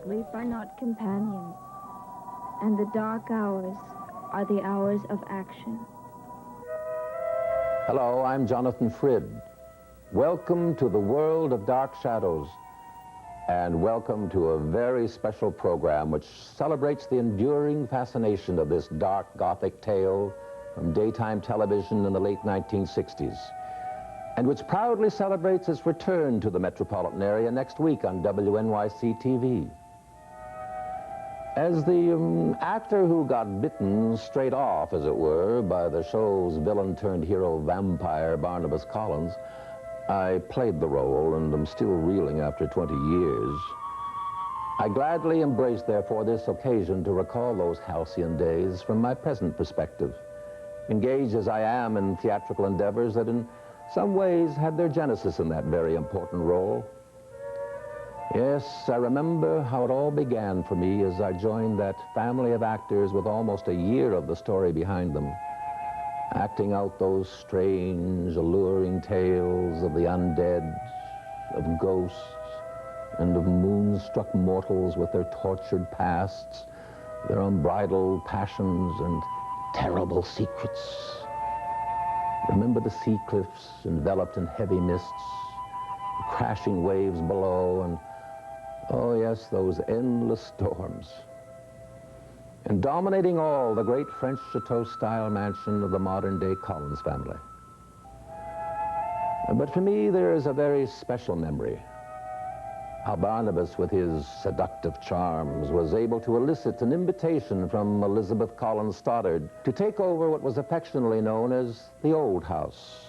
Sleep are not companions, and the dark hours are the hours of action. Hello, I'm Jonathan Frid. Welcome to the world of dark shadows, and welcome to a very special program which celebrates the enduring fascination of this dark Gothic tale from daytime television in the late 1960s, and which proudly celebrates its return to the metropolitan area next week on WNYC TV. As the actor who got bitten straight off, as it were, by the show's villain-turned-hero vampire Barnabas Collins, I played the role and am still reeling after 20 years. I gladly embrace, therefore, this occasion to recall those halcyon days from my present perspective, engaged as I am in theatrical endeavors that in some ways had their genesis in that very important role. Yes, I remember how it all began for me as I joined that family of actors with almost a year of the story behind them, acting out those strange, alluring tales of the undead, of ghosts, and of moonstruck mortals with their tortured pasts, their unbridled passions, and terrible secrets. Remember the sea cliffs enveloped in heavy mists, the crashing waves below, and oh yes, those endless storms. And dominating all, the great French chateau-style mansion of the modern-day Collins family. But for me, there is a very special memory. How Barnabas, with his seductive charms, was able to elicit an invitation from Elizabeth Collins Stoddard to take over what was affectionately known as the Old House.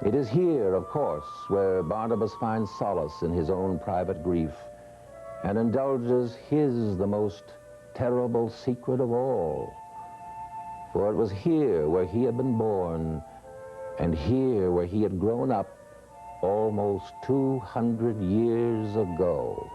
It is here, of course, where Barnabas finds solace in his own private grief and indulges the most terrible secret of all. For it was here where he had been born, and here where he had grown up almost 200 years ago.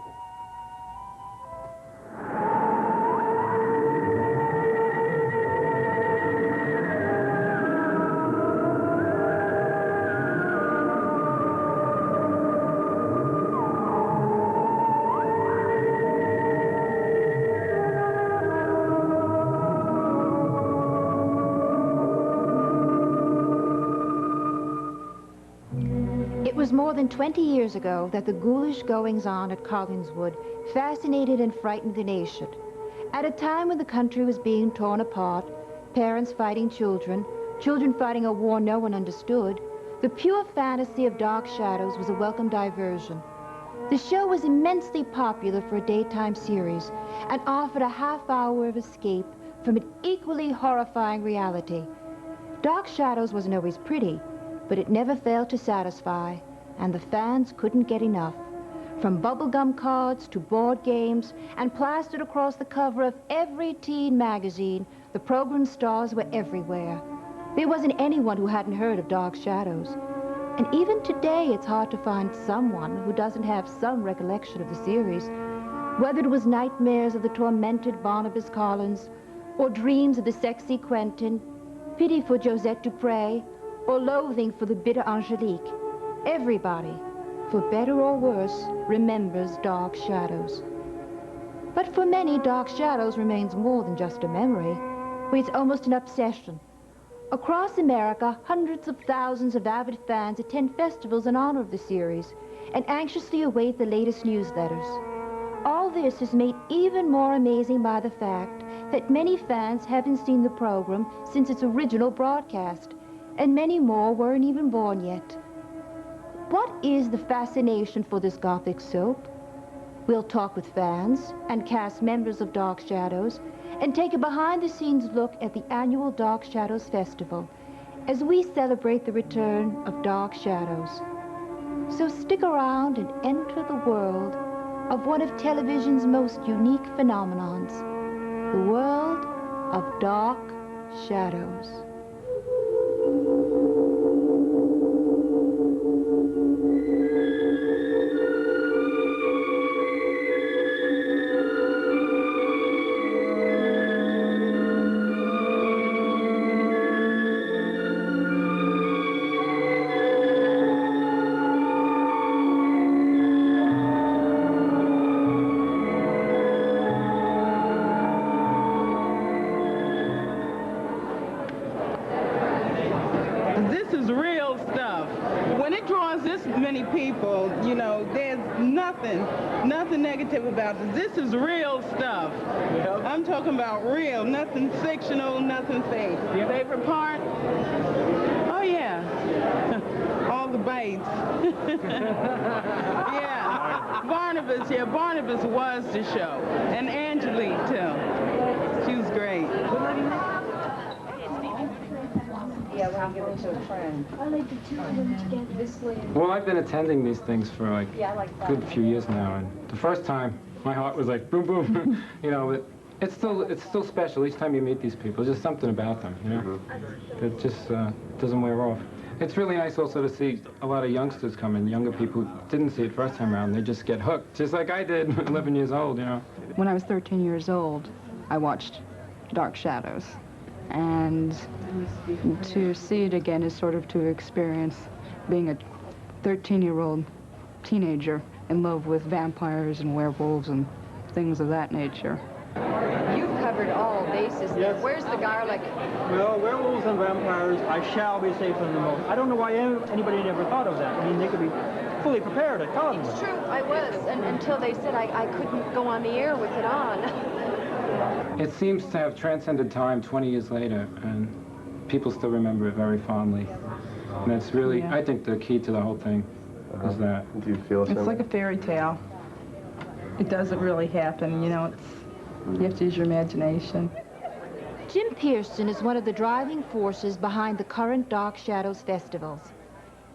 It was more than 20 years ago that the ghoulish goings-on at Collingswood fascinated and frightened the nation. At a time when the country was being torn apart, parents fighting children, children fighting a war no one understood, the pure fantasy of Dark Shadows was a welcome diversion. The show was immensely popular for a daytime series and offered a half-hour of escape from an equally horrifying reality. Dark Shadows wasn't always pretty, but it never failed to satisfy, and the fans couldn't get enough. From bubblegum cards to board games, and plastered across the cover of every teen magazine, the program stars were everywhere. There wasn't anyone who hadn't heard of Dark Shadows. And even today, it's hard to find someone who doesn't have some recollection of the series, whether it was nightmares of the tormented Barnabas Collins, or dreams of the sexy Quentin, pity for Josette Dupre, or loathing for the bitter Angelique. Everybody, for better or worse, remembers Dark Shadows. But for many, Dark Shadows remains more than just a memory. It's almost an obsession. Across America, hundreds of thousands of avid fans attend festivals in honor of the series and anxiously await the latest newsletters. All this is made even more amazing by the fact that many fans haven't seen the program since its original broadcast, and many more weren't even born yet. What is the fascination for this Gothic soap? We'll talk with fans and cast members of Dark Shadows and take a behind-the-scenes look at the annual Dark Shadows Festival as we celebrate the return of Dark Shadows. So stick around and enter the world of one of television's most unique phenomenons, the world of Dark Shadows. many people, you know, there's nothing negative about this. This is real stuff. Yep. I'm talking about real, nothing fictional, nothing fake. Your favorite part? Oh, yeah. All the bites. Yeah. Barnabas was the show. And Angelique, too. She was great. Yeah, we'll give it to a friend. I like the two of them together. This way. Well, I've been attending these things for like a good few years now, and the first time, my heart was like boom, boom. You know, but it's still special each time you meet these people. There's just something about them, you know, that just doesn't wear off. It's really nice also to see a lot of youngsters come in, younger people who didn't see it first time around. They just get hooked, just like I did, 11 years old, you know. When I was 13 years old, I watched Dark Shadows. And to see it again is sort of to experience being a 13-year-old teenager in love with vampires and werewolves and things of that nature. You've covered all bases. Yes. Where's the garlic? Well, werewolves and vampires, I shall be safe from the most. I don't know why anybody never thought of that. I mean, they could be fully prepared at college. It's true, I was, until they said I couldn't go on the air with it on. It seems to have transcended time 20 years later, and people still remember it very fondly. And that's really, I think, the key to the whole thing is that. Do you feel It's like a fairy tale. It doesn't really happen, you know. You have to use your imagination. Jim Pearson is one of the driving forces behind the current Dark Shadows festivals.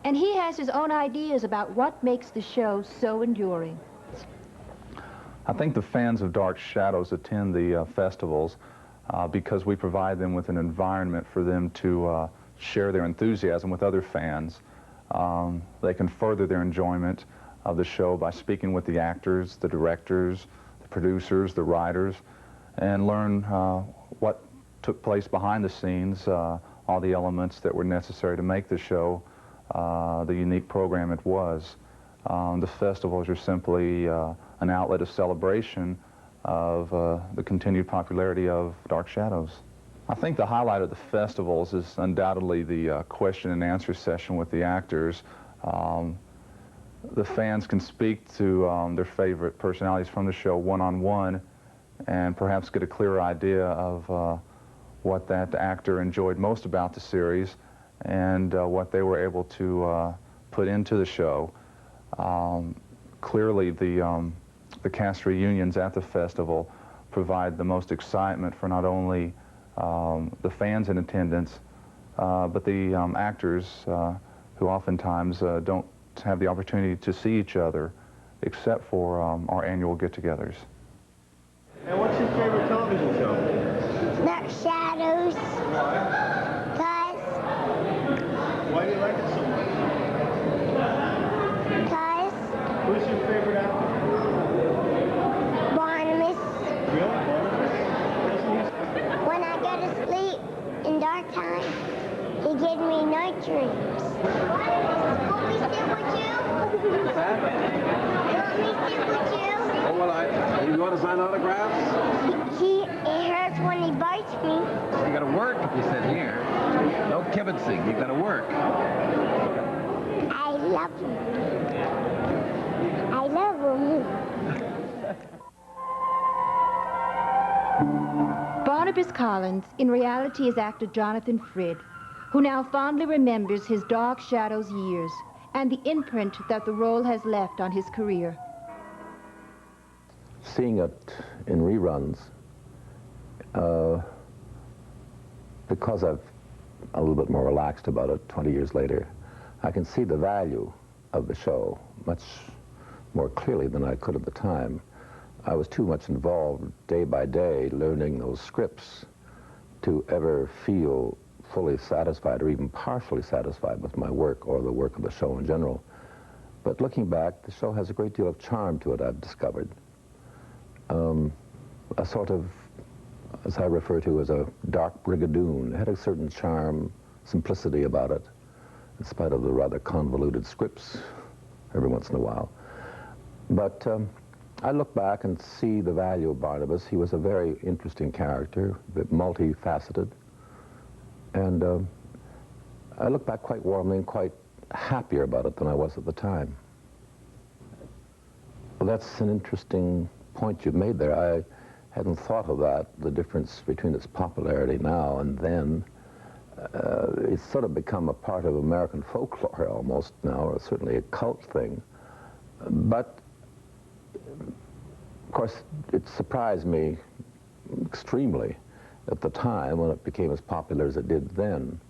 And he has his own ideas about what makes the show so enduring. I think the fans of Dark Shadows attend the festivals because we provide them with an environment for them to share their enthusiasm with other fans. They can further their enjoyment of the show by speaking with the actors, the directors, the producers, the writers, and learn what took place behind the scenes, all the elements that were necessary to make the show the unique program it was. The festivals are simply an outlet of celebration of the continued popularity of Dark Shadows. I think the highlight of the festivals is undoubtedly the question and answer session with the actors. The fans can speak to their favorite personalities from the show one-on-one and perhaps get a clearer idea of what that actor enjoyed most about the series and what they were able to put into the show. Clearly, the cast reunions at the festival provide the most excitement for not only the fans in attendance, but the actors who oftentimes don't have the opportunity to see each other except for our annual get-togethers. And what's your favorite television show? Dark Shadows. Cause. Why do you like it so much? Cause. Who's your favorite actor? Barnabas. Really? Barnabas? When I go to sleep in dark time, he gives me night dreams. Want me to sit with you? What's that? You want me to sit with you? Oh, well, you want to sign autographs? It hurts when he bites me. You gotta work, you said here. No kibitzing, you gotta work. I love him. I love him. Barnabas Collins, in reality, is actor Jonathan Frid, who now fondly remembers his Dark Shadows years and the imprint that the role has left on his career. Seeing it in reruns, because I'm a little bit more relaxed about it 20 years later, I can see the value of the show much more clearly than I could at the time. I was too much involved day by day learning those scripts to ever feel fully satisfied or even partially satisfied with my work or the work of the show in general. But looking back, the show has a great deal of charm to it, I've discovered. A sort of, as I refer to as a dark brigadoon. It had a certain charm, simplicity about it, in spite of the rather convoluted scripts every once in a while. But I look back and see the value of Barnabas. He was a very interesting character, a bit multifaceted. And I look back quite warmly and quite happier about it than I was at the time. Well, that's an interesting point you've made there. I hadn't thought of that, the difference between its popularity now and then. It's sort of become a part of American folklore almost now, or certainly a cult thing. But, of course, it surprised me extremely at the time when it became as popular as it did then.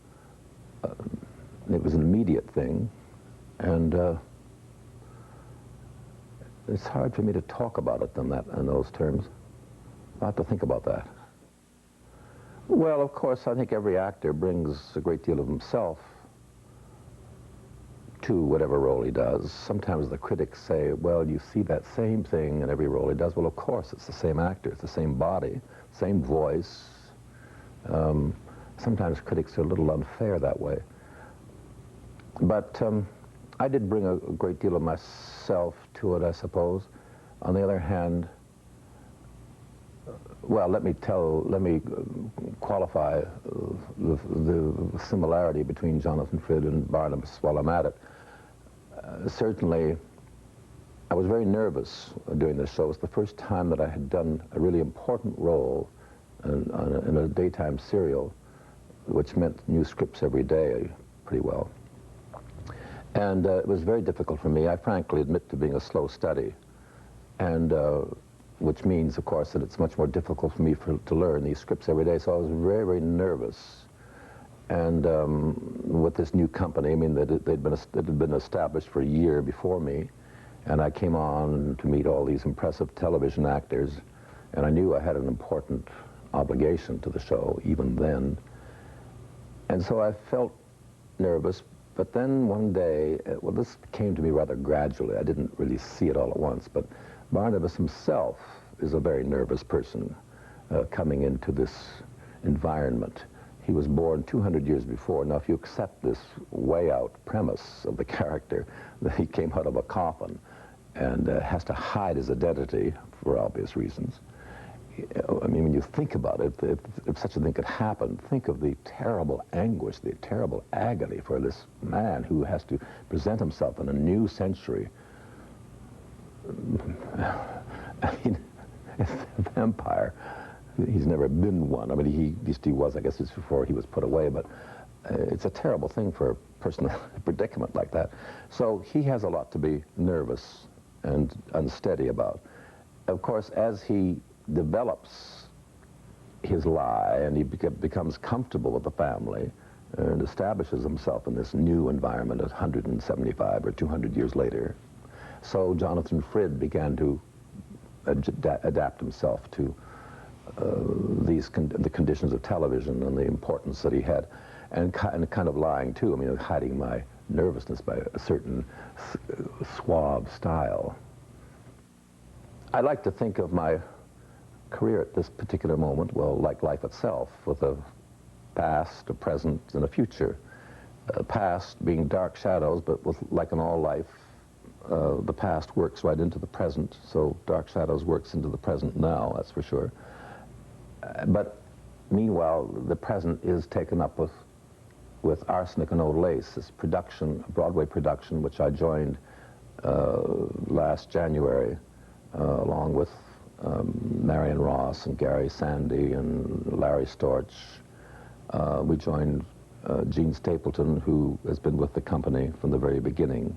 It was an immediate thing, and it's hard for me to talk about it in those terms. I'll have to think about that. Well, of course, I think every actor brings a great deal of himself to whatever role he does. Sometimes the critics say, well, you see that same thing in every role he does. Well, of course, it's the same actor, it's the same body, same voice. Sometimes critics are a little unfair that way. But I did bring a great deal of myself to it, I suppose. On the other hand, well, let me qualify the similarity between Jonathan Frid and Barnabas while I'm at it. Certainly, I was very nervous doing this show. It was the first time that I had done a really important role in a daytime serial, which meant new scripts every day, pretty well. And it was very difficult for me. I frankly admit to being a slow study, and which means, of course, that it's much more difficult for me to learn these scripts every day. So I was very, very nervous. And with this new company, I mean, it had been established for a year before me, and I came on to meet all these impressive television actors, and I knew I had an important obligation to the show, even then. And so I felt nervous, but then one day, well, this came to me rather gradually. I didn't really see it all at once, but Barnabas himself is a very nervous person coming into this environment. He was born 200 years before. Now, if you accept this way-out premise of the character, that he came out of a coffin and has to hide his identity for obvious reasons. I mean, when you think about it, if such a thing could happen, think of the terrible anguish, the terrible agony for this man who has to present himself in a new century. I mean, it's a vampire. He's never been one. I mean, he was, I guess, just before he was put away, but it's a terrible thing for a person in a predicament like that. So he has a lot to be nervous and unsteady about. Of course, as he develops his lie and he becomes comfortable with the family and establishes himself in this new environment 175 or 200 years later, so Jonathan Frid began to adapt himself to the conditions of television and the importance that he had, and kind of lying too. I mean, hiding my nervousness by a certain suave style. I like to think of my career at this particular moment, well, like life itself, with a past, a present, and a future. Past being dark shadows, but like in all life, the past works right into the present, so Dark Shadows works into the present now, that's for sure. But meanwhile, the present is taken up with Arsenic and Old Lace, this production, Broadway production, which I joined last January, along with Marion Ross and Gary Sandy and Larry Storch. We joined Gene Stapleton, who has been with the company from the very beginning.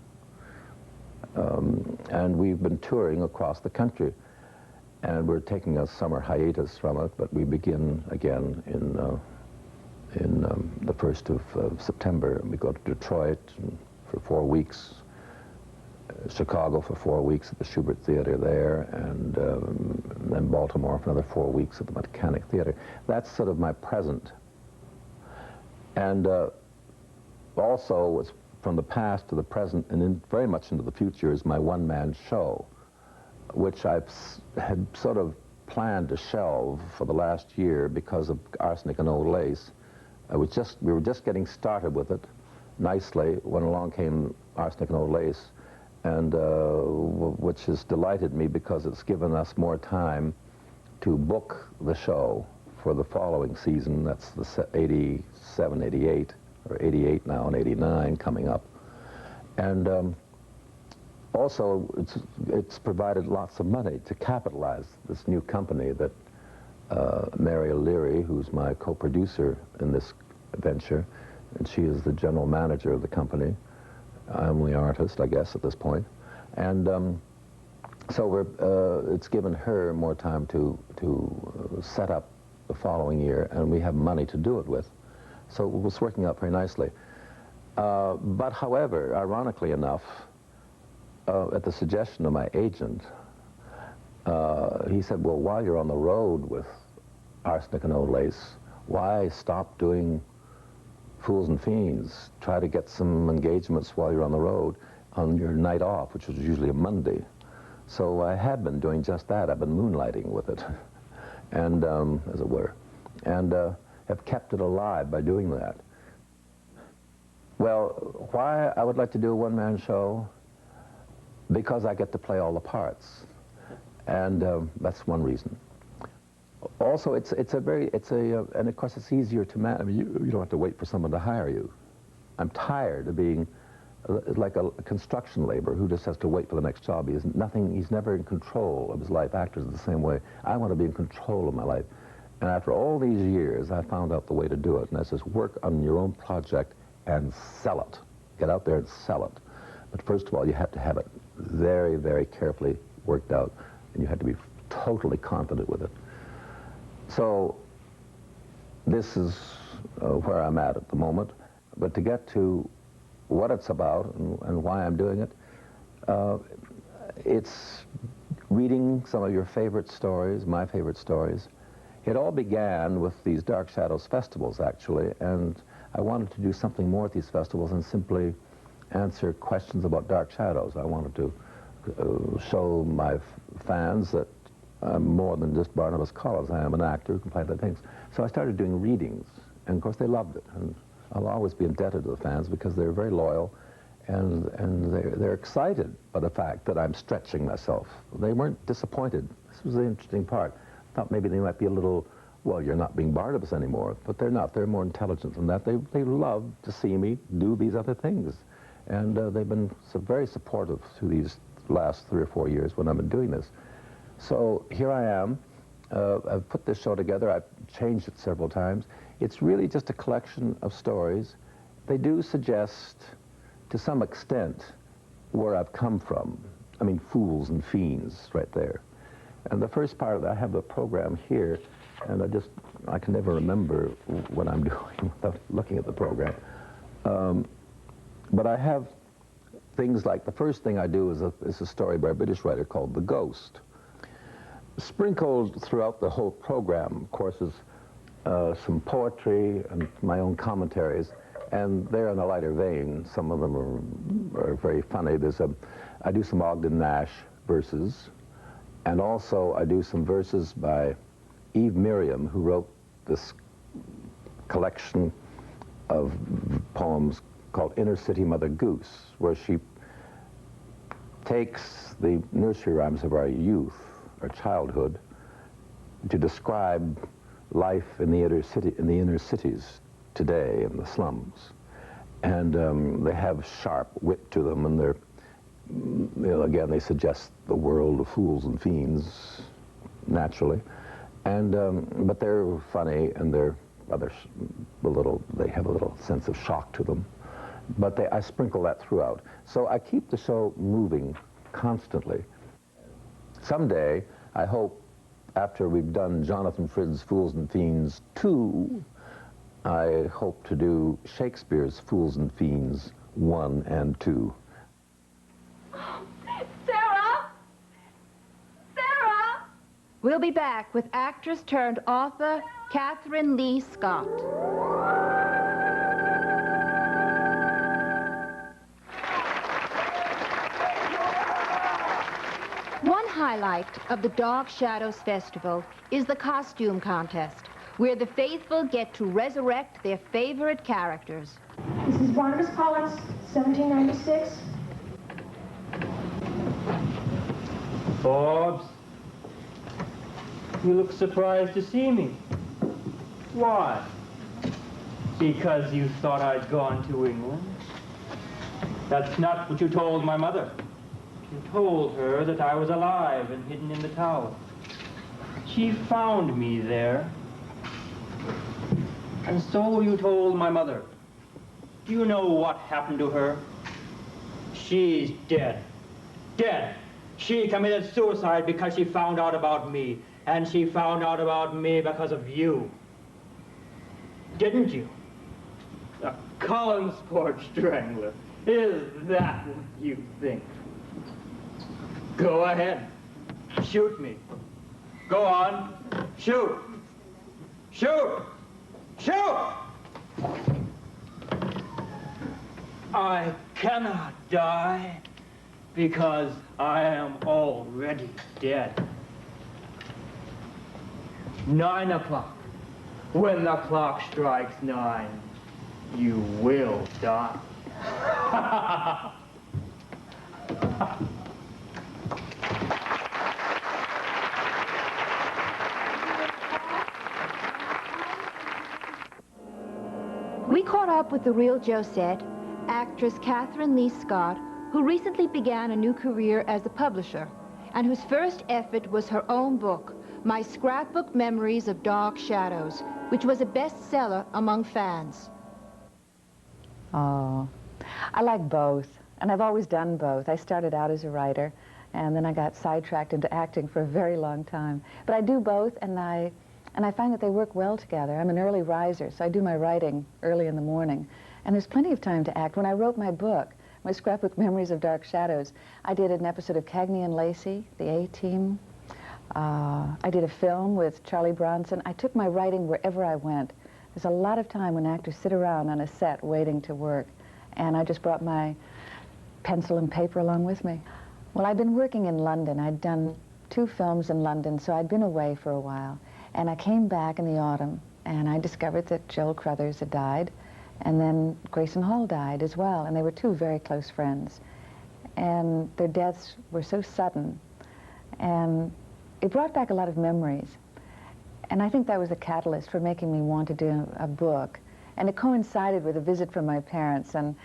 And we've been touring across the country, and we're taking a summer hiatus from it, but we begin again in the 1st of September. We go to Detroit for 4 weeks, Chicago for 4 weeks at the Schubert Theater there, and then Baltimore for another 4 weeks at the Mechanic Theater. That's sort of my present. And also, it's from the past to the present and very much into the future is my one-man show, which had sort of planned to shelve for the last year because of Arsenic and Old Lace. We were just getting started with it nicely when along came Arsenic and Old Lace, and which has delighted me because it's given us more time to book the show for the following season. That's the 87, 88, or 88 now and 89 coming up. And also, it's provided lots of money to capitalize this new company that Mary O'Leary, who's my co-producer in this venture, and she is the general manager of the company. I'm the artist, I guess, at this point. And so it's given her more time to set up the following year, and we have money to do it with. So it was working out very nicely. But however, ironically enough, at the suggestion of my agent, he said, well, while you're on the road with Arsenic and Old Lace, why stop doing Fools and Fiends? Try to get some engagements while you're on the road on your night off, which was usually a Monday. So I had been doing just that. I've been moonlighting with it, and as it were, and have kept it alive by doing that. Well, why I would like to do a one-man show? Because I get to play all the parts, and that's one reason. Also, and of course it's easier to manage. I mean, you don't have to wait for someone to hire you. I'm tired of being like a construction laborer who just has to wait for the next job. He's never in control of his life. Actors are the same way. I want to be in control of my life. And after all these years, I found out the way to do it, and that's just work on your own project and sell it. Get out there and sell it. But first of all, you have to have it very, very carefully worked out, and you have to be totally confident with it. So this is where I'm at the moment. But to get to what it's about and why I'm doing it, it's reading some of your favorite stories, my favorite stories. It all began with these Dark Shadows festivals, actually, and I wanted to do something more at these festivals than simply answer questions about Dark Shadows. I wanted to show my fans that I'm more than just Barnabas Collins. I am an actor who can play other things. So I started doing readings, and of course they loved it. And I'll always be indebted to the fans because they're very loyal, and they're excited by the fact that I'm stretching myself. They weren't disappointed. This was the interesting part. I thought maybe they might be a little, well, you're not being Barnabas anymore, but they're not. They're more intelligent than that. They love to see me do these other things. And they've been very supportive through these last 3 or 4 years when I've been doing this. So here I am. I've put this show together. I've changed it several times. It's really just a collection of stories. They do suggest, to some extent, where I've come from. I mean, Fools and Fiends, right there. And the first part of that, I have the program here, and I can never remember what I'm doing without looking at the program. But I have things like, the first thing I do is a story by a British writer called The Ghost. Sprinkled throughout the whole program, of course, is some poetry and my own commentaries, and they're in a lighter vein. Some of them are very funny. I do some Ogden Nash verses, and also I do some verses by Eve Miriam, who wrote this collection of poems called Inner City Mother Goose, where she takes the nursery rhymes of our youth, our childhood, to describe life in the inner cities today, in the slums. And they have sharp wit to them, and they're, again, they suggest the world of fools and fiends, naturally. And but they're funny, and they have a little sense of shock to them. But I sprinkle that throughout. So I keep the show moving constantly. Someday, I hope, after we've done Jonathan Frydd's Fools and Fiends 2, I hope to do Shakespeare's Fools and Fiends 1 and 2. Sarah! Sarah! We'll be back with actress turned author Catherine Lee Scott. One highlight of the Dark Shadows Festival is the costume contest, where the faithful get to resurrect their favorite characters. This is Barnabas Collins, 1796. Forbes, you look surprised to see me. Why? Because you thought I'd gone to England? That's not what you told my mother. You told her that I was alive and hidden in the tower. She found me there. And so you told my mother. Do you know what happened to her? She's dead. Dead. She committed suicide because she found out about me. And she found out about me because of you. Didn't you? A Collinsport strangler. Is that what you think? Go ahead. Shoot me. Go on. Shoot. Shoot. Shoot! I cannot die because I am already dead. 9 o'clock. When the clock strikes 9, you will die. We caught up with the real Josette, actress Catherine Lee Scott, who recently began a new career as a publisher, and whose first effort was her own book, My Scrapbook Memories of Dark Shadows, which was a bestseller among fans. Oh, I like both, and I've always done both. I started out as a writer, and then I got sidetracked into acting for a very long time. But I do both, and I find that they work well together. I'm an early riser, so I do my writing early in the morning, and there's plenty of time to act. When I wrote my book, My Scrapbook Memories of Dark Shadows, I did an episode of Cagney and Lacey, the A-Team. I did a film with Charlie Bronson. I took my writing wherever I went. There's a lot of time when actors sit around on a set waiting to work, and I just brought my pencil and paper along with me. Well, I'd been working in London. I'd done 2 films in London, so I'd been away for a while. And I came back in the autumn, and I discovered that Joel Crothers had died, and then Grayson Hall died as well, and they were 2 very close friends. And their deaths were so sudden, and it brought back a lot of memories. And I think that was the catalyst for making me want to do a book. And it coincided with a visit from my parents, and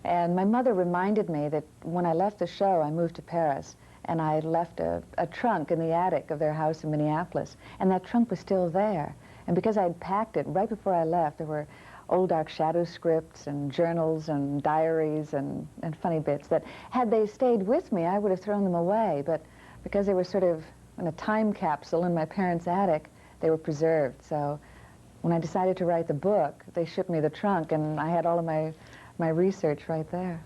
my mother reminded me that when I left the show, I moved to Paris, and I left a trunk in the attic of their house in Minneapolis, and that trunk was still there. And because I'd packed it right before I left, there were old Dark Shadows scripts and journals and diaries and funny bits that, had they stayed with me, I would have thrown them away. But because they were sort of in a time capsule in my parents' attic, they were preserved. So when I decided to write the book, they shipped me the trunk, and I had all of my research right there.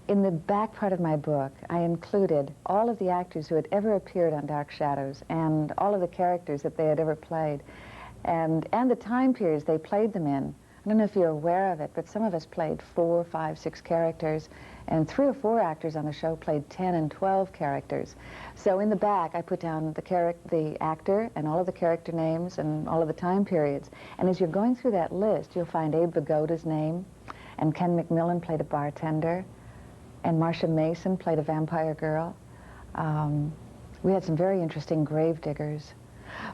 In the back part of my book, I included all of the actors who had ever appeared on Dark Shadows and all of the characters that they had ever played, and the time periods they played them in. I don't know if you're aware of it, but some of us played 4, 5, 6 characters, and 3 or 4 actors on the show played 10 and 12 characters. So in the back, I put down the actor and all of the character names and all of the time periods. And as you're going through that list, you'll find Abe Vigoda's name, and Ken McMillan played a bartender, and Marcia Mason played a vampire girl. We had some very interesting grave diggers.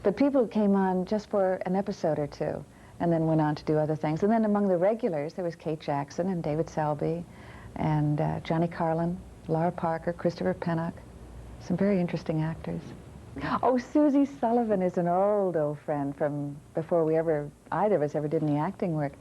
But people who came on just for an episode or 2, and then went on to do other things. And then among the regulars, there was Kate Jackson and David Selby, and Johnny Carlin, Laura Parker, Christopher Pennock, some very interesting actors. Oh, Susie Sullivan is an old friend from before either of us ever did any acting work.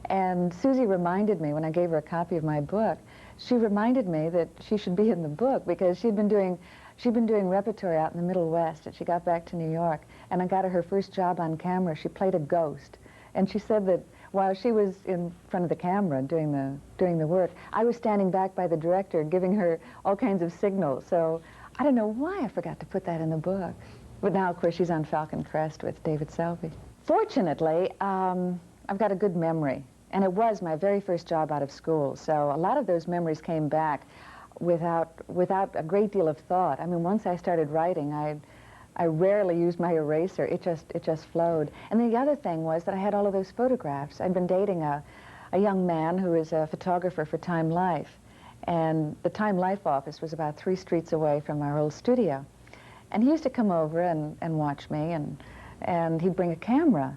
And Susie reminded me, when I gave her a copy of my book, she reminded me that she should be in the book, because she'd been doing repertory out in the Middle West, and she got back to New York, and I got her first job on camera. She played a ghost. And she said that while she was in front of the camera doing the work, I was standing back by the director giving her all kinds of signals. So I don't know why I forgot to put that in the book. But now, of course, she's on Falcon Crest with David Selby. Fortunately, I've got a good memory, and it was my very first job out of school. So a lot of those memories came back without a great deal of thought. I mean, once I started writing, I rarely used my eraser. It just flowed. And the other thing was that I had all of those photographs. I'd been dating a young man who was a photographer for Time Life. And the Time Life office was about 3 streets away from our old studio. And he used to come over and watch me, and he'd bring a camera.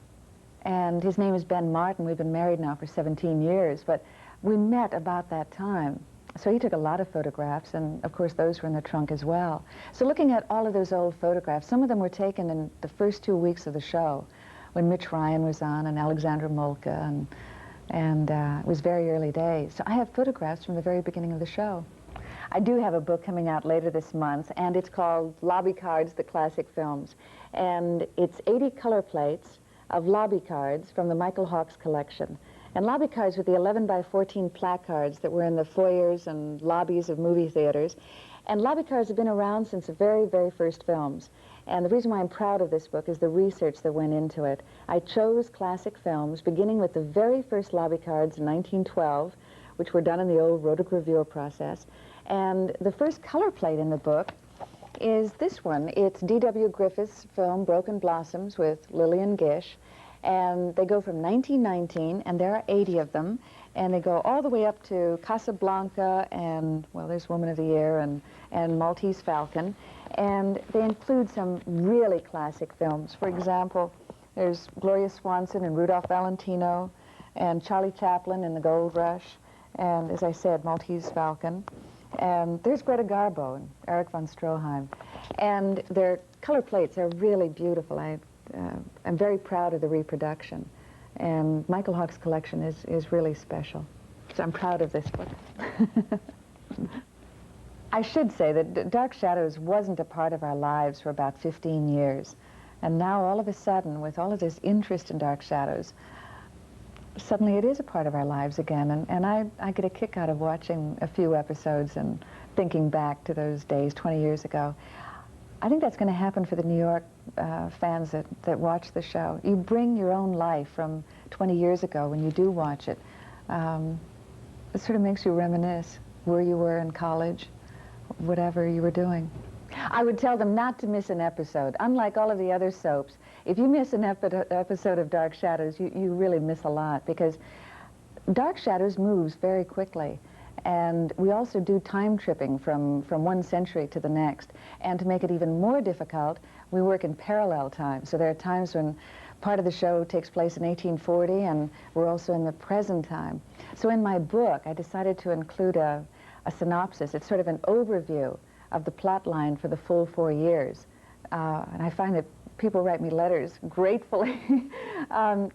And his name is Ben Martin. We've been married now for 17 years, but we met about that time. So he took a lot of photographs, and of course those were in the trunk as well. So looking at all of those old photographs, some of them were taken in the first 2 weeks of the show, when Mitch Ryan was on and Alexandra Molka, and it was very early days. So I have photographs from the very beginning of the show. I do have a book coming out later this month, and it's called Lobby Cards, The Classic Films. And it's 80 color plates of lobby cards from the Michael Hawks collection. And lobby cards with the 11 by 14 placards that were in the foyers and lobbies of movie theaters. And lobby cards have been around since the very, very first films. And the reason why I'm proud of this book is the research that went into it. I chose classic films, beginning with the very first lobby cards in 1912, which were done in the old rotogravure process. And the first color plate in the book is this one. It's D.W. Griffith's film Broken Blossoms with Lillian Gish. And they go from 1919, and there are 80 of them. And they go all the way up to Casablanca and, well, there's Woman of the Year and Maltese Falcon. And they include some really classic films. For example, there's Gloria Swanson and Rudolph Valentino and Charlie Chaplin in The Gold Rush. And as I said, Maltese Falcon. And there's Greta Garbo and Erich von Stroheim. And their color plates are really beautiful. I'm very proud of the reproduction. And Michael Hawks' collection is really special. So I'm proud of this book. I should say that Dark Shadows wasn't a part of our lives for about 15 years. And now all of a sudden, with all of this interest in Dark Shadows, suddenly it is a part of our lives again. And I get a kick out of watching a few episodes and thinking back to those days 20 years ago. I think that's going to happen for the New York fans that watch the show. You bring your own life from 20 years ago when you do watch it. It sort of makes you reminisce where you were in college, whatever you were doing. I would tell them not to miss an episode. Unlike all of the other soaps, if you miss an episode of Dark Shadows, you really miss a lot, because Dark Shadows moves very quickly. And we also do time tripping from one century to the next. And to make it even more difficult, we work in parallel time. So there are times when part of the show takes place in 1840, and we're also in the present time. So in my book, I decided to include a synopsis. It's sort of an overview of the plot line for the full 4 years. And I find that people write me letters gratefully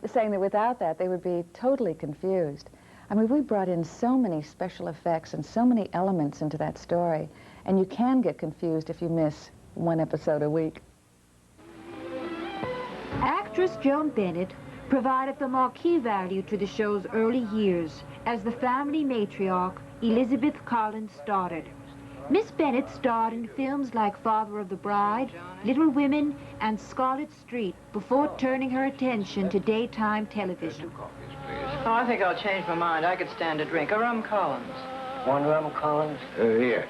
saying that without that, they would be totally confused. I mean, we brought in so many special effects and so many elements into that story, and you can get confused if you miss one episode a week. Actress Joan Bennett provided the marquee value to the show's early years as the family matriarch Elizabeth Collins started. Miss Bennett starred in films like Father of the Bride, Little Women, and Scarlet Street before turning her attention to daytime television. Oh, I think I'll change my mind. I could stand a drink. A rum Collins. One rum Collins? Yes.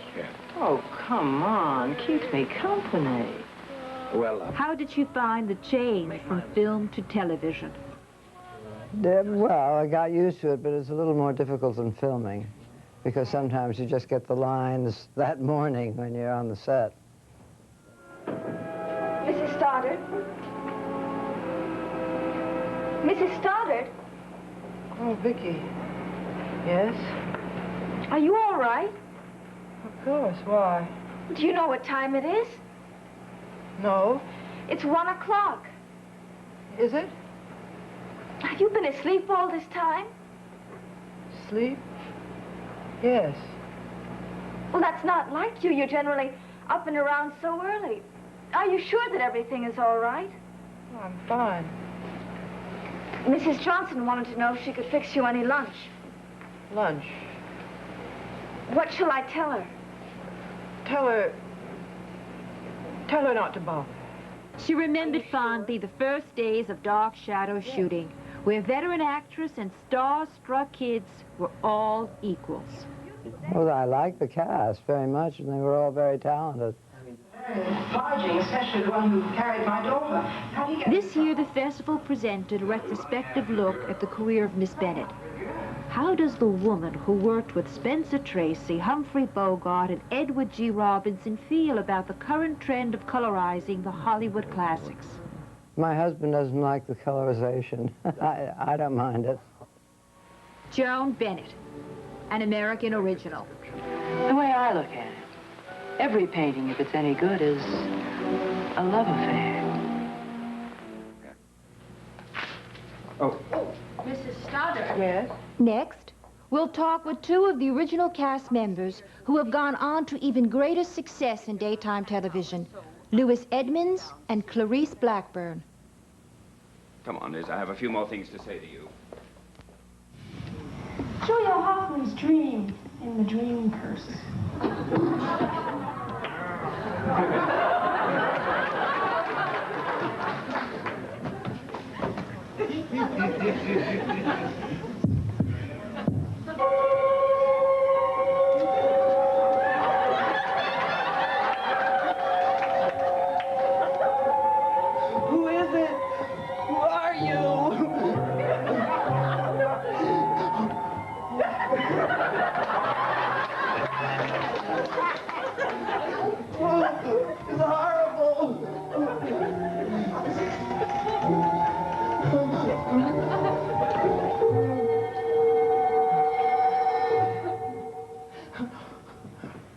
Oh, come on. Keeps me company. Well, How did she find the change from film to television? Well, I got used to it, but it's a little more difficult than filming, because sometimes you just get the lines that morning when you're on the set. Mrs. Stoddard? Mrs. Stoddard? Oh, Vicky. Yes? Are you all right? Of course. Why? Do you know what time it is? No. It's 1 o'clock. Is it? Have you been asleep all this time? Sleep? Yes. Well, that's not like you. You're generally up and around so early. Are you sure that everything is all right? Oh, I'm fine. Mrs. Johnson wanted to know if she could fix you any lunch. Lunch? What shall I tell her? Tell her not to bother. She remembered fondly the first days of Dark Shadows shooting, where veteran actress and star-struck kids were all equals. Well, I liked the cast very much, and they were all very talented. Obliging, especially the one who carried my daughter. This year, the festival presented a retrospective look at the career of Miss Bennett. How does the woman who worked with Spencer Tracy, Humphrey Bogart, and Edward G. Robinson feel about the current trend of colorizing the Hollywood classics? My husband doesn't like the colorization. I don't mind it. Joan Bennett, an American original. The way I look at it, every painting, if it's any good, is a love affair. Oh. Mrs. Stoddard. Yes? Next, we'll talk with two of the original cast members who have gone on to even greater success in daytime television, Louis Edmonds and Clarice Blackburn. Come on, Liz, I have a few more things to say to you. Julia Hoffman's dream in The Dream Curse. Who is it? Who are you? It's horrible.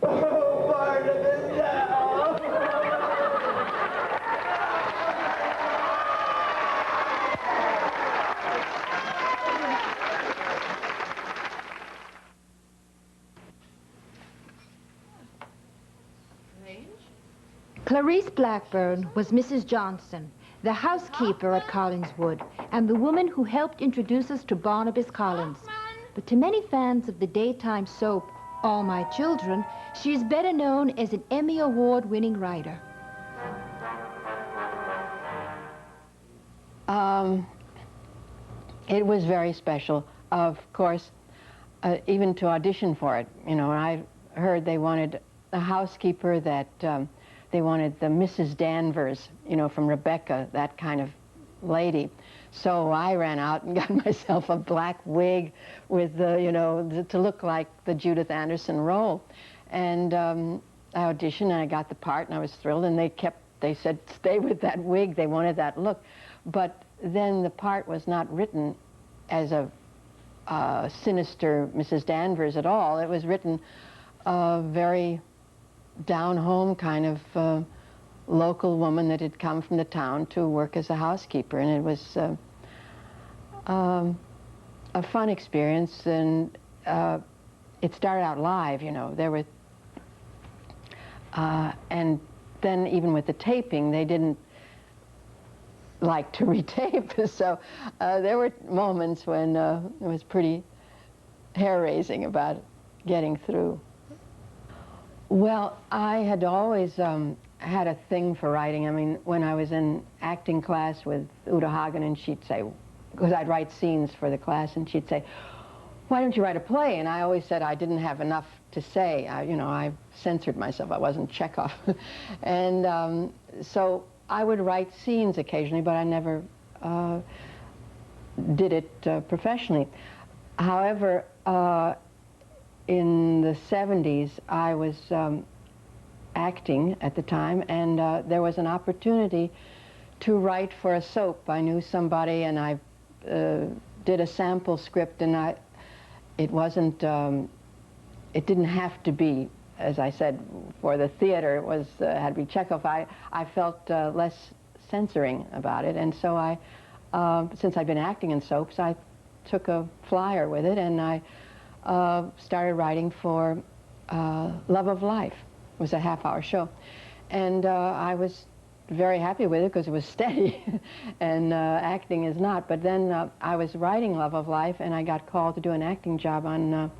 Oh, Barnabas, now. Clarice Blackburn was Mrs. Johnson, the housekeeper at Collingswood, and the woman who helped introduce us to Barnabas Collins. But to many fans of the daytime soap, All My Children, she is better known as an Emmy Award-winning writer. It was very special, of course, even to audition for it. You know, I heard they wanted a housekeeper that they wanted the Mrs. Danvers, you know, from Rebecca, that kind of lady. So I ran out and got myself a black wig with the, you know, to look like the Judith Anderson role. And I auditioned and I got the part and I was thrilled, and they said, stay with that wig. They wanted that look. But then the part was not written as a sinister Mrs. Danvers at all. It was written very down-home kind of local woman that had come from the town to work as a housekeeper, and it was a fun experience. And it started out live, you know. There were, and then even with the taping, they didn't like to retape, so there were moments when it was pretty hair-raising about getting through. Well, I had always had a thing for writing. I mean, when I was in acting class with Uta Hagen, and she'd say, because I'd write scenes for the class, and she'd say, why don't you write a play? And I always said I didn't have enough to say. You know, I censored myself. I wasn't Chekhov. And so I would write scenes occasionally, but I never did it professionally. However, in the 70s, I was acting at the time, and there was an opportunity to write for a soap. I knew somebody, and I did a sample script, and it wasn't, it didn't have to be, as I said, for the theater. It was, had to be Chekhov. I felt less censoring about it, and so I, since I'd been acting in soaps, I took a flyer with it, and I started writing for Love of Life. It was a half-hour show. And I was very happy with it because it was steady, and acting is not. But then I was writing Love of Life, and I got called to do an acting job on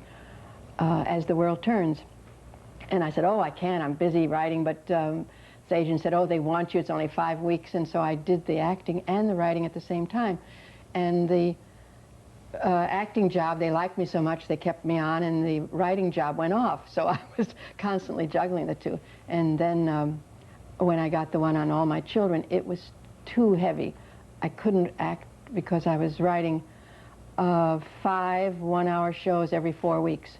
As the World Turns. And I said, oh, I can't, I'm busy writing. But the agent said, oh, they want you, it's only 5 weeks. And so I did the acting and the writing at the same time. And the acting job, they liked me so much they kept me on, and the writing job went off. So I was constantly juggling the two. And then when I got the one on All My Children, it was too heavy. I couldn't act because I was writing 5 one-hour shows every 4 weeks.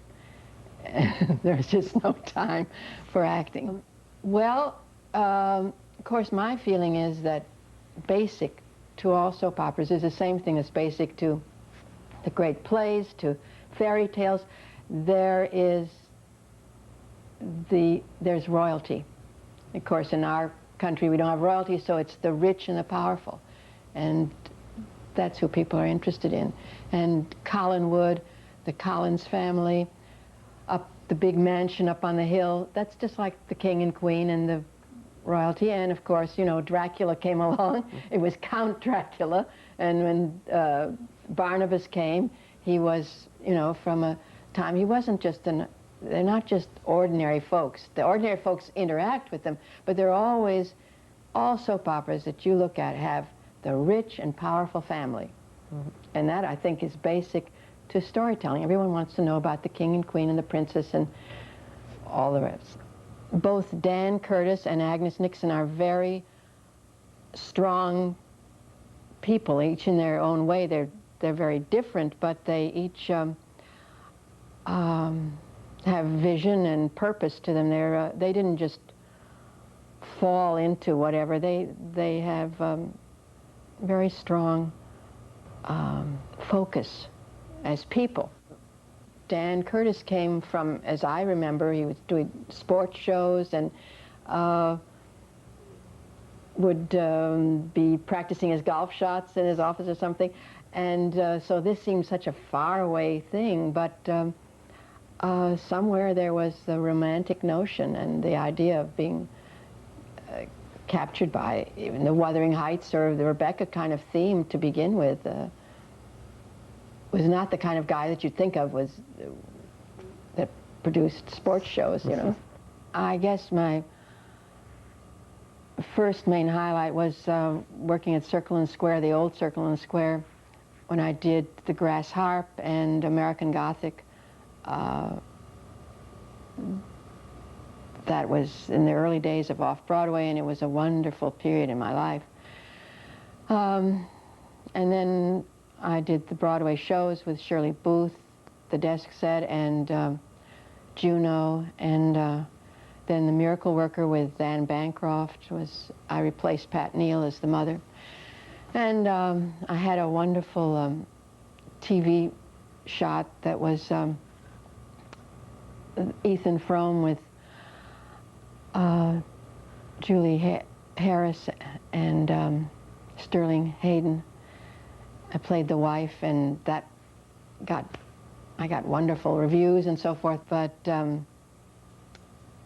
There's just no time for acting. Well, of course, my feeling is that basic to all soap operas is the same thing as basic to the great plays, to fairy tales. There is there's royalty. Of course, in our country, we don't have royalty, so it's the rich and the powerful. And that's who people are interested in. And Collinwood, the Collins family, up the big mansion up on the hill, that's just like the king and queen and the royalty. And of course, you know, Dracula came along. It was Count Dracula. And when Barnabas came, he was, you know, from a time, he wasn't just they're not just ordinary folks. The ordinary folks interact with them, but they're always, all soap operas that you look at have the rich and powerful family. And that, I think, is basic to storytelling. Everyone wants to know about the king and queen and the princess and all the rest. Both Dan Curtis and Agnes Nixon are very strong people, each in their own way. They're very different, but they each have vision and purpose to them. They didn't just fall into whatever. They have very strong focus as people. Dan Curtis came from, as I remember, he was doing sports shows and would be practicing his golf shots in his office or something. And so this seemed such a faraway thing, but somewhere there was the romantic notion and the idea of being captured by even the Wuthering Heights or the Rebecca kind of theme to begin with. Was not the kind of guy that you'd think of that produced sports shows, you know. I guess my first main highlight was working at Circle and Square, the old Circle and Square, when I did The Grass Harp and American Gothic. That was in the early days of Off-Broadway, and it was a wonderful period in my life. And then I did the Broadway shows with Shirley Booth, The Desk Set, and Juno, and then The Miracle Worker with Anne Bancroft. I replaced Pat Neal as the mother. And I had a wonderful TV shot that was Ethan Frome with Julie Harris and Sterling Hayden. I played the wife, and I got wonderful reviews and so forth, but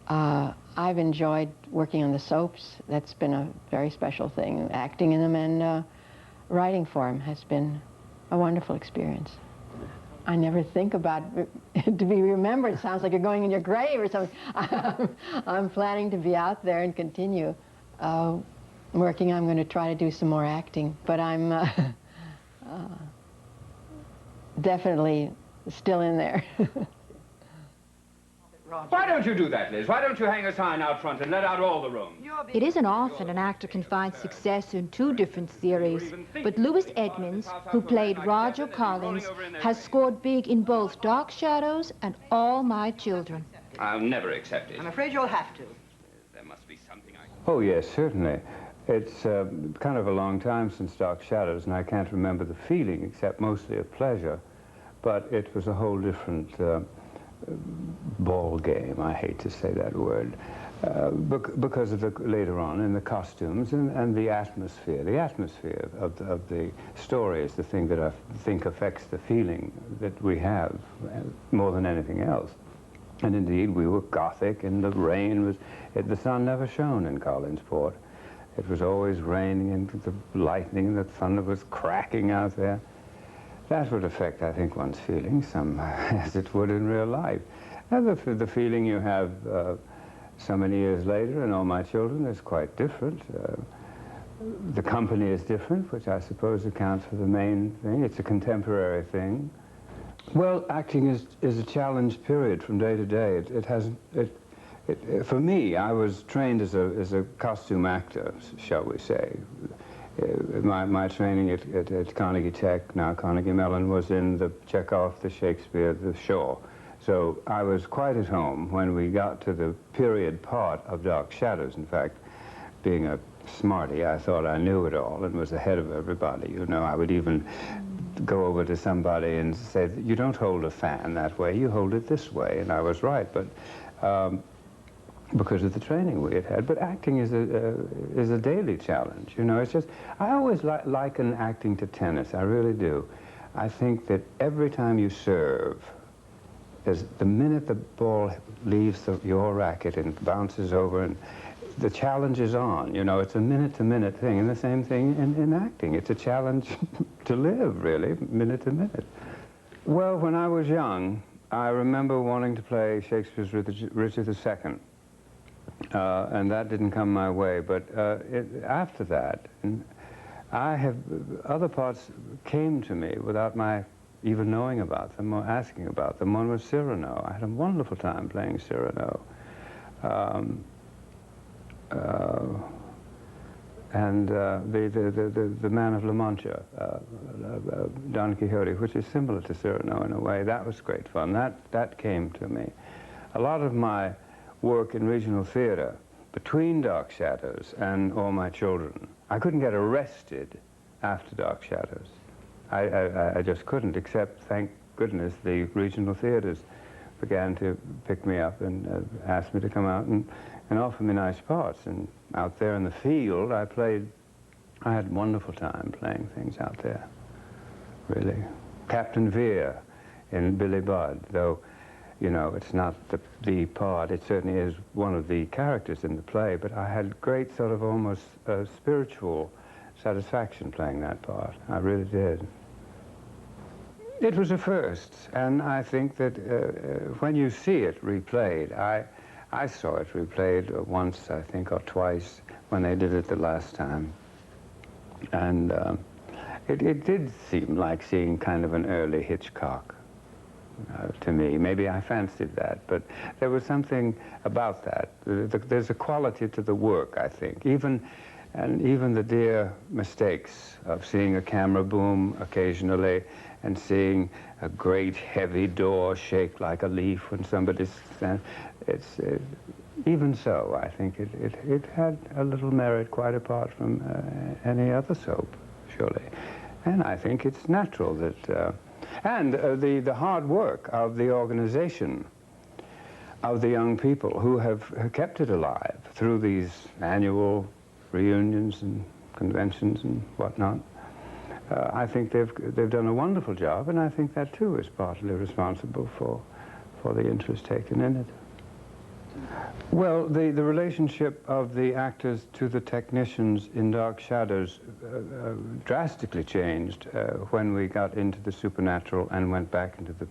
I've enjoyed working on the soaps. That's been a very special thing. Acting in them and writing for them has been a wonderful experience. I never think about to be remembered. It sounds like you're going in your grave or something. I'm planning to be out there and continue working. I'm going to try to do some more acting, but I'm definitely still in there. Why don't you do that, Liz? Why don't you hang a sign out front and let out all the rooms? It isn't often an actor can find success in two different series, but Louis Edmonds, who played Roger Collins, has scored big in both Dark Shadows and All My Children. I'll never accept it. I'm afraid you'll have to. There must be something I... Oh, yes, certainly. It's kind of a long time since Dark Shadows, and I can't remember the feeling except mostly of pleasure. But it was a whole different ball game. I hate to say that word. Because of later on in the costumes and the atmosphere. The atmosphere of the story is the thing that I think affects the feeling that we have more than anything else. And indeed, we were Gothic, and the rain was... the sun never shone in Collinsport. It was always raining, and the lightning and the thunder was cracking out there. That would affect, I think, one's feelings, as it would in real life. And the feeling you have so many years later in All My Children is quite different. The company is different, which I suppose accounts for the main thing. It's a contemporary thing. Well, acting is a challenged period from day to day. For me, I was trained as a costume actor, shall we say. My training at Carnegie Tech, now Carnegie Mellon, was in the Chekhov, the Shakespeare, the Shaw. So I was quite at home when we got to the period part of Dark Shadows. In fact, being a smarty, I thought I knew it all and was ahead of everybody. You know, I would even go over to somebody and say, you don't hold a fan that way, you hold it this way. And I was right, but because of the training we had had. But acting is a daily challenge, you know. It's just, I always liken acting to tennis, I really do. I think that every time you serve, the minute the ball leaves your racket and bounces over, and the challenge is on, you know. It's a minute-to-minute thing, and the same thing in acting. It's a challenge to live, really, minute to minute. Well, when I was young, I remember wanting to play Shakespeare's Richard II. And that didn't come my way, but after that, other parts came to me without my even knowing about them or asking about them. One was Cyrano. I had a wonderful time playing Cyrano. And the Man of La Mancha, Don Quixote, which is similar to Cyrano in a way. That was great fun. That came to me. A lot of my work in regional theater, between Dark Shadows and All My Children, I couldn't get arrested after Dark Shadows. I just couldn't, except, thank goodness, the regional theaters began to pick me up and ask me to come out and offer me nice parts. And out there in the field, I had a wonderful time playing things out there, really. Captain Vere in Billy Budd, though, you know, it's not the part, it certainly is one of the characters in the play, but I had great sort of almost spiritual satisfaction playing that part. I really did. It was a first, and I think that when you see it replayed, I saw it replayed once, I think, or twice when they did it the last time. And it did seem like seeing kind of an early Hitchcock to me. Maybe I fancied that, but there was something about that. There's a quality to the work, I think. Even the dear mistakes of seeing a camera boom occasionally and seeing a great heavy door shake like a leaf when somebody's standing. Even so, I think it had a little merit quite apart from any other soap, surely. And I think it's natural that, and the hard work of the organization of the young people who have kept it alive through these annual reunions and conventions and whatnot. I think they've done a wonderful job, and I think that too is partly responsible for the interest taken in it. Well, the relationship of the actors to the technicians in Dark Shadows drastically changed when we got into the supernatural and went back into the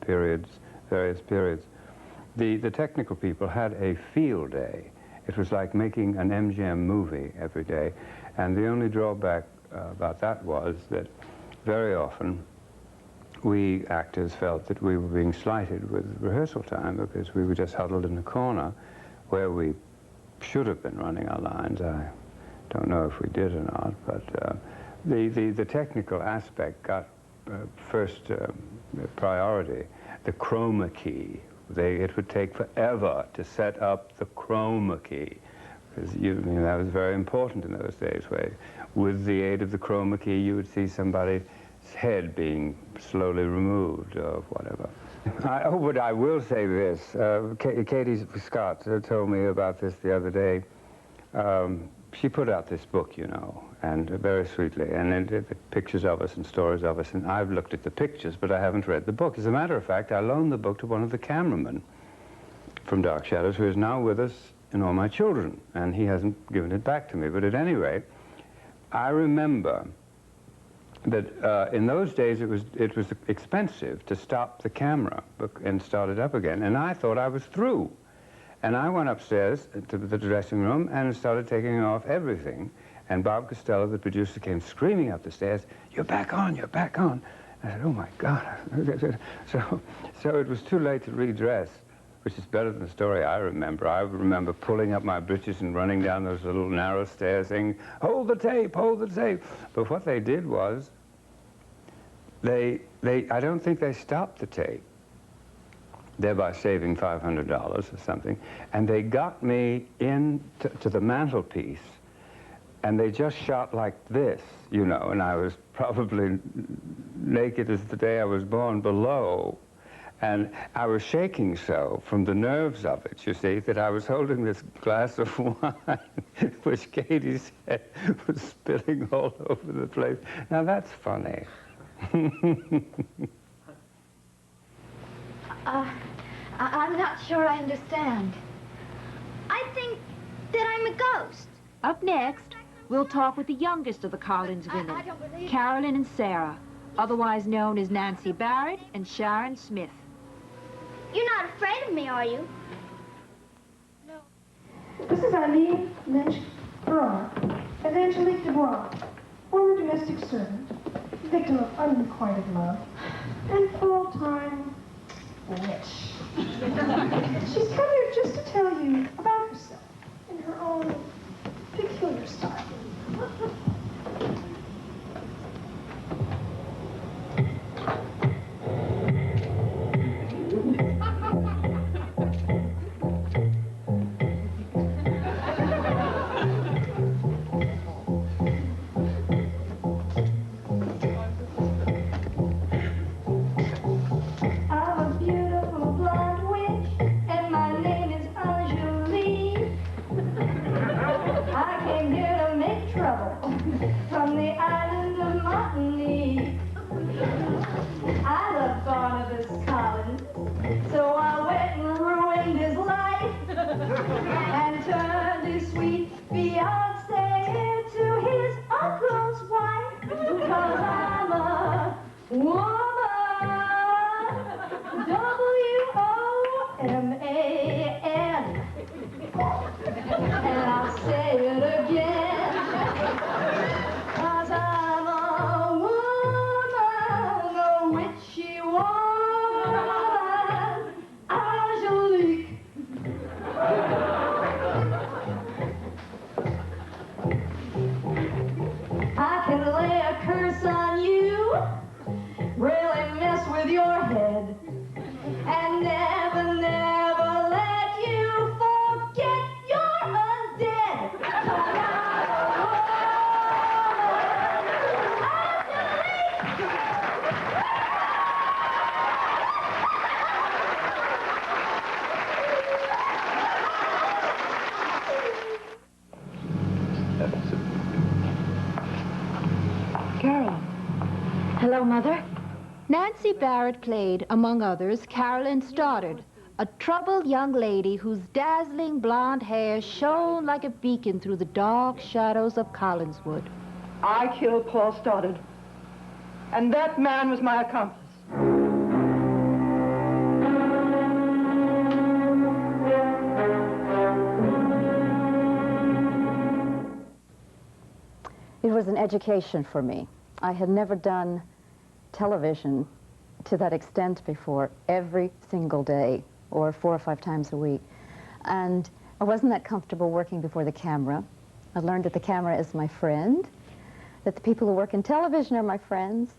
various periods. The technical people had a field day. It was like making an MGM movie every day, and the only drawback about that was that very often we actors felt that we were being slighted with rehearsal time because we were just huddled in the corner where we should have been running our lines. I don't know if we did or not, but the technical aspect got first priority. The chroma key. It would take forever to set up the chroma key, because that was very important in those days, where with the aid of the chroma key you would see somebody's head being slowly removed or whatever. But I will say this. Katie Scott told me about this the other day. She put out this book, you know, and very sweetly, and it pictures of us and stories of us, and I've looked at the pictures, but I haven't read the book. As a matter of fact, I loaned the book to one of the cameramen from Dark Shadows, who is now with us in All My Children, and he hasn't given it back to me. But at any rate, I remember that in those days it was expensive to stop the camera and start it up again, and I thought I was through. And I went upstairs to the dressing room and started taking off everything. And Bob Costello, the producer, came screaming up the stairs, "You're back on, you're back on." I said, "Oh my God." So it was too late to redress, which is better than the story I remember. I remember pulling up my breeches and running down those little narrow stairs saying, "Hold the tape, hold the tape." But what they did was, I don't think they stopped the tape, thereby saving $500 or something, and they got me in to the mantelpiece, and they just shot like this, you know, and I was probably naked as the day I was born below, And I was shaking so from the nerves of it, you see, that I was holding this glass of wine, which Katie said was spilling all over the place. Now that's funny. I'm not sure I understand. I think that I'm a ghost. Up next, we'll talk with the youngest of the Collins women, Carolyn and Sarah, otherwise known as Nancy Barrett and Sharon Smith. You're not afraid of me, are you? This is Eileen Lynch Brewer, and Angelique Dubois, former domestic servant, victim of unrequited love, and full-time witch. She's come here just to tell you about herself in her own peculiar style. From the island of Martinique. I love Barnabas Collins, so I went and ruined his life and turned his sweet fiancée to his uncle's wife. 'Cause I'm a woman, W-O-M-A-N, and I'll say it again. 'Cause I'm a woman, a witchy woman, Angelique. I can lay a curse on you, really mess with your head, and never, never let you forget you're undead. 'Cause I'm Carolyn. Hello, Mother. Nancy Barrett played, among others, Carolyn Stoddard, a troubled young lady whose dazzling blonde hair shone like a beacon through the dark shadows of Collinswood. I killed Paul Stoddard, and that man was my accomplice. It was an education for me. I had never done television to that extent before, every single day, or 4 or 5 times a week. And I wasn't that comfortable working before the camera. I learned that the camera is my friend, that the people who work in television are my friends,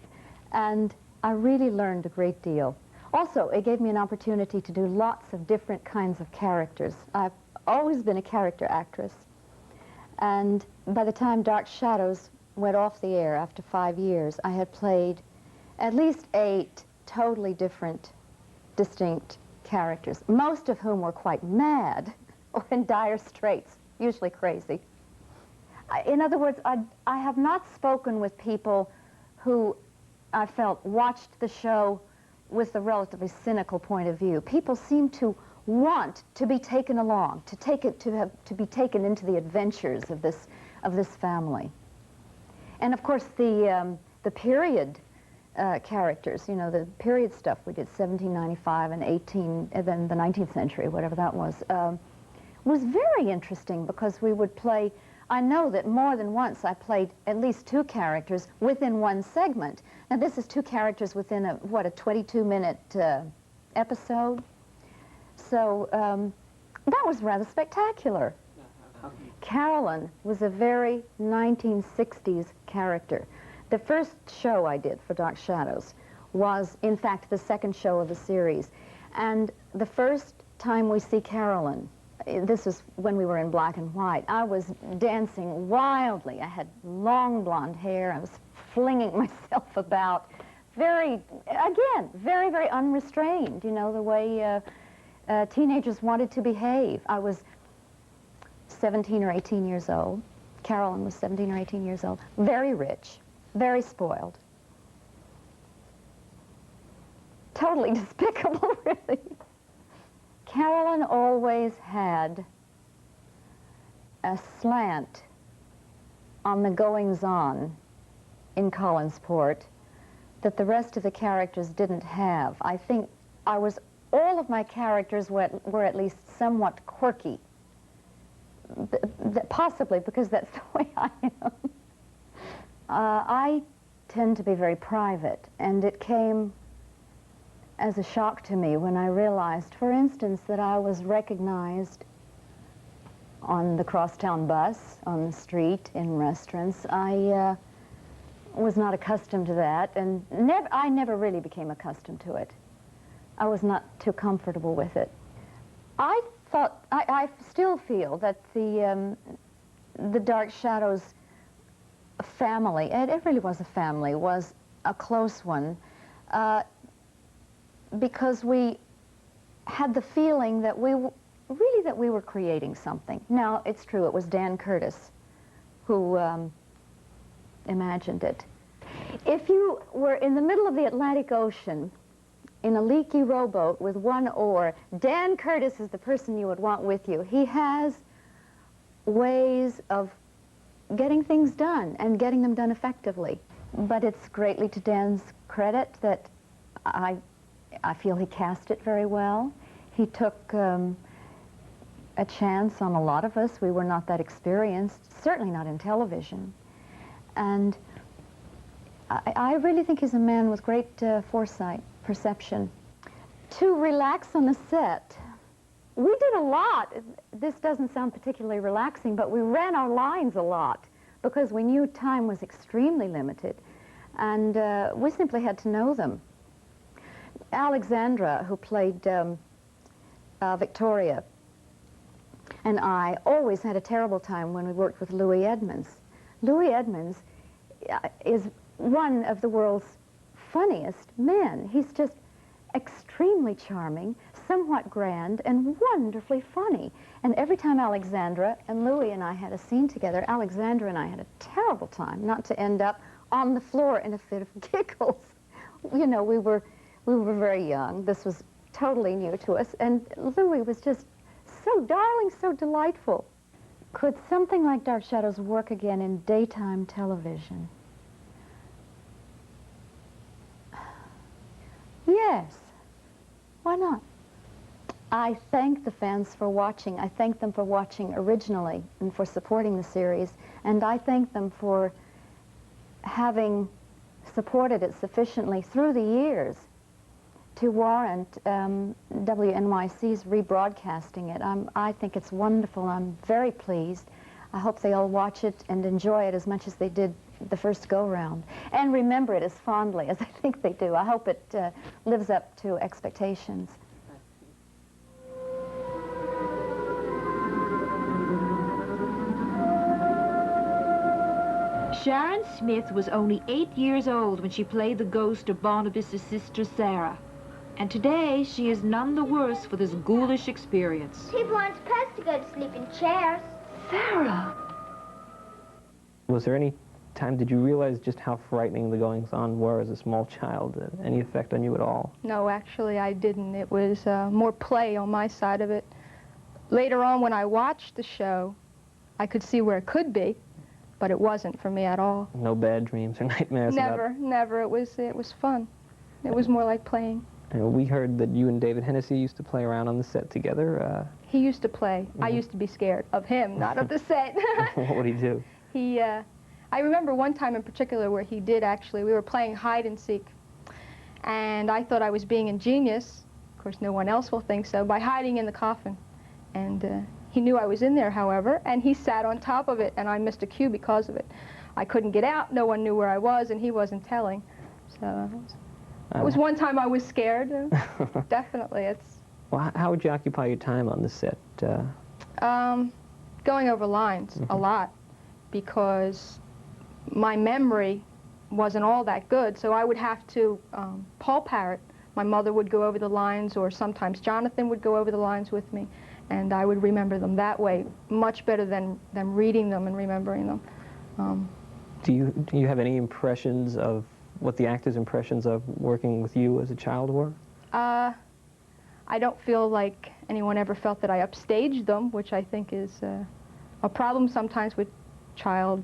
and I really learned a great deal. Also, it gave me an opportunity to do lots of different kinds of characters. I've always been a character actress, and by the time Dark Shadows went off the air after 5 years, I had played at least 8 totally different, distinct characters, most of whom were quite mad or in dire straits, usually crazy. In other words, I have not spoken with people who I felt watched the show with a relatively cynical point of view. People seem to want to be taken along, to be taken into the adventures of this family. And of course, the period characters, you know, the period stuff we did, 1795 and then the 19th century, whatever that was very interesting because we would play. I know that more than once I played at least 2 characters within one segment. Now this is 2 characters within a 22-minute episode. So that was rather spectacular. Carolyn was a very 1960s character. The first show I did for Dark Shadows was, in fact, the second show of the series. And the first time we see Carolyn, this was when we were in black and white, I was dancing wildly. I had long blonde hair. I was flinging myself about, very, again, very, very unrestrained, you know, the way teenagers wanted to behave. I was 17 or 18 years old. Carolyn was 17 or 18 years old. Very rich, very spoiled. Totally despicable, really. Carolyn always had a slant on the goings-on in Collinsport that the rest of the characters didn't have. I think all of my characters were at least somewhat quirky. Possibly because that's the way I am. I tend to be very private, and it came as a shock to me when I realized, for instance, that I was recognized on the crosstown bus, on the street, in restaurants. I was not accustomed to that, and I never really became accustomed to it. I was not too comfortable with it. I still feel that the Dark Shadows family, it really was a family, was a close one, because we had the feeling that we were creating something. Now, it's true, it was Dan Curtis who imagined it. If you were in the middle of the Atlantic Ocean in a leaky rowboat with one oar, Dan Curtis is the person you would want with you. He has ways of getting things done and getting them done effectively. But it's greatly to Dan's credit that I feel he cast it very well. He took a chance on a lot of us. We were not that experienced, certainly not in television. And I really think he's a man with great foresight, perception. To relax on the set, we did a lot. This doesn't sound particularly relaxing, but we ran our lines a lot because we knew time was extremely limited, and we simply had to know them. Alexandra, who played Victoria, and I always had a terrible time when we worked with Louis Edmonds. Louis Edmonds is one of the world's funniest men. He's just extremely charming, somewhat grand, and wonderfully funny. And every time Alexandra and Louis and I had a scene together, Alexandra and I had a terrible time not to end up on the floor in a fit of giggles. You know, we were very young. This was totally new to us, and Louis was just so darling, so delightful. Could something like Dark Shadows work again in daytime television? Yes. Why not? I thank the fans for watching. I thank them for watching originally and for supporting the series. And I thank them for having supported it sufficiently through the years to warrant WNYC's rebroadcasting it. I think it's wonderful. I'm very pleased. I hope they all watch it and enjoy it as much as they did the first go-round, and remember it as fondly as I think they do. I hope it lives up to expectations. Sharon Smith was only 8 years old when she played the ghost of Barnabas' sister Sarah. And today, she is none the worse for this ghoulish experience. People aren't supposed to go to sleep in chairs. Sarah! Was there any time did you realize just how frightening the goings-on were as a small child? Any effect on you at all? No, actually, I didn't. It was more play on my side of it. Later on, when I watched the show, I could see where it could be, but it wasn't for me at all. No bad dreams or nightmares? Never, never. It was fun. It was more like playing. We heard that you and David Hennessy used to play around on the set together. He used to play. I used to be scared of him, not of the set. What would he do? I remember one time in particular where he did actually, we were playing hide and seek, and I thought I was being ingenious, of course no one else will think so, by hiding in the coffin. And he knew I was in there, however, and he sat on top of it, and I missed a cue because of it. I couldn't get out, no one knew where I was, and he wasn't telling. So it was one time I was scared. Definitely, Well, how would you occupy your time on the set? Going over lines a lot, because my memory wasn't all that good, so I would have to Paul parrot. My mother would go over the lines, or sometimes Jonathan would go over the lines with me, and I would remember them that way, much better than reading them and remembering them. Do you have any impressions of what the actors' impressions of working with you as a child were? I don't feel like anyone ever felt that I upstaged them, which I think is a problem sometimes with child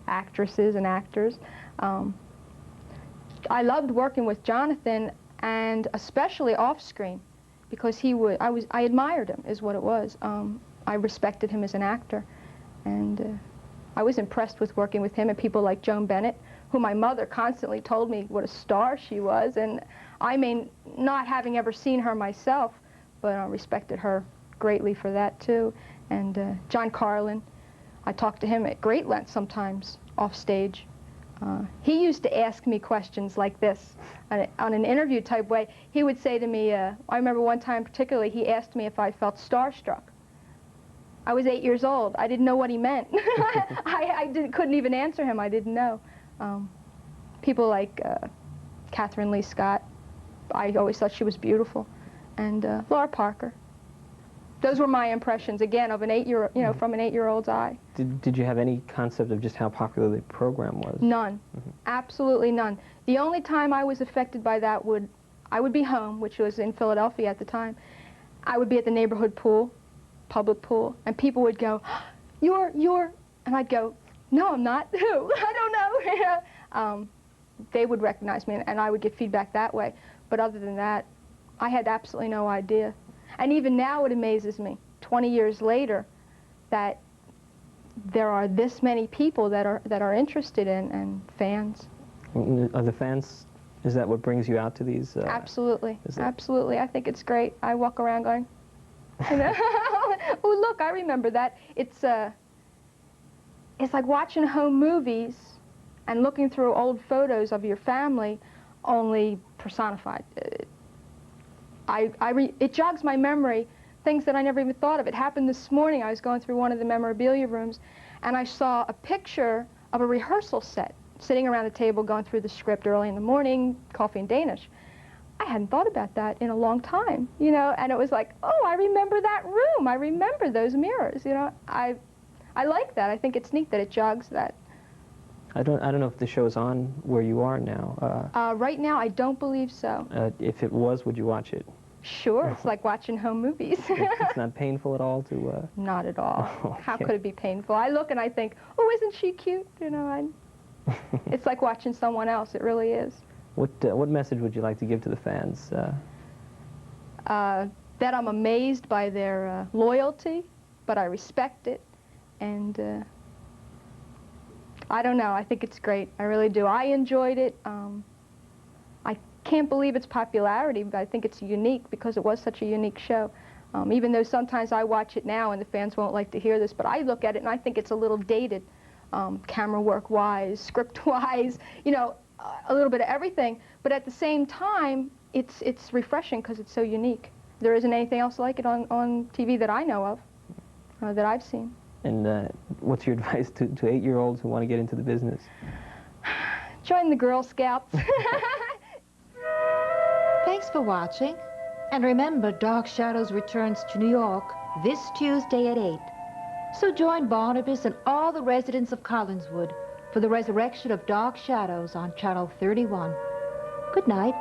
actresses and actors. I loved working with Jonathan, and especially off-screen, because I admired him, is what it was. I respected him as an actor, and I was impressed with working with him and people like Joan Bennett, who my mother constantly told me what a star she was, and I mean, not having ever seen her myself, but I respected her greatly for that too. And John Carlin, I talked to him at great length sometimes off stage. He used to ask me questions like this on an interview type way. He would say to me, I remember one time particularly, he asked me if I felt starstruck. I was 8 years old. I didn't know what he meant. I couldn't even answer him. I didn't know. People like Catherine Lee Scott, I always thought she was beautiful, and Laura Parker. Those were my impressions, again, of an from an 8-year-old's eye. Did you have any concept of just how popular the program was? None. Absolutely none. The only time I was affected by that I would be home, which was in Philadelphia at the time. I would be at the neighborhood pool, public pool, and people would go, you're, and I'd go, no, I'm not. Who? I don't know. They would recognize me, and I would get feedback that way. But other than that, I had absolutely no idea. And even now it amazes me, 20 years later, that there are this many people that are interested in, and fans. Are the fans, is that what brings you out to these? Absolutely, absolutely. I think it's great. I walk around going, you know, oh look, I remember that. It's like watching home movies and looking through old photos of your family, only personified. It jogs my memory, things that I never even thought of. It happened this morning. I was going through one of the memorabilia rooms, and I saw a picture of a rehearsal set, sitting around a table going through the script early in the morning, coffee and Danish. I hadn't thought about that in a long time, you know, and it was like, oh, I remember that room. I remember those mirrors, you know. I like that. I think it's neat that it jogs that. I don't know if the show's on where you are now. Right now, I don't believe so. If it was, would you watch it? Sure, it's like watching home movies. It's not painful at all to... Not at all. Okay. How could it be painful? I look and I think, oh, isn't she cute? You know, it's like watching someone else. It really is. What message would you like to give to the fans? That I'm amazed by their loyalty, but I respect it, and I don't know. I think it's great. I really do. I enjoyed it. I can't believe its popularity, but I think it's unique because it was such a unique show. Even though sometimes I watch it now and the fans won't like to hear this, but I look at it and I think it's a little dated, camera work-wise, script-wise, you know, a little bit of everything. But at the same time, it's refreshing because it's so unique. There isn't anything else like it on TV that I know of, that I've seen. And what's your advice to 8-year-olds who want to get into the business? Join the Girl Scouts. Thanks for watching. And remember, Dark Shadows returns to New York this Tuesday at 8. So join Barnabas and all the residents of Collinswood for the resurrection of Dark Shadows on Channel 31. Good night.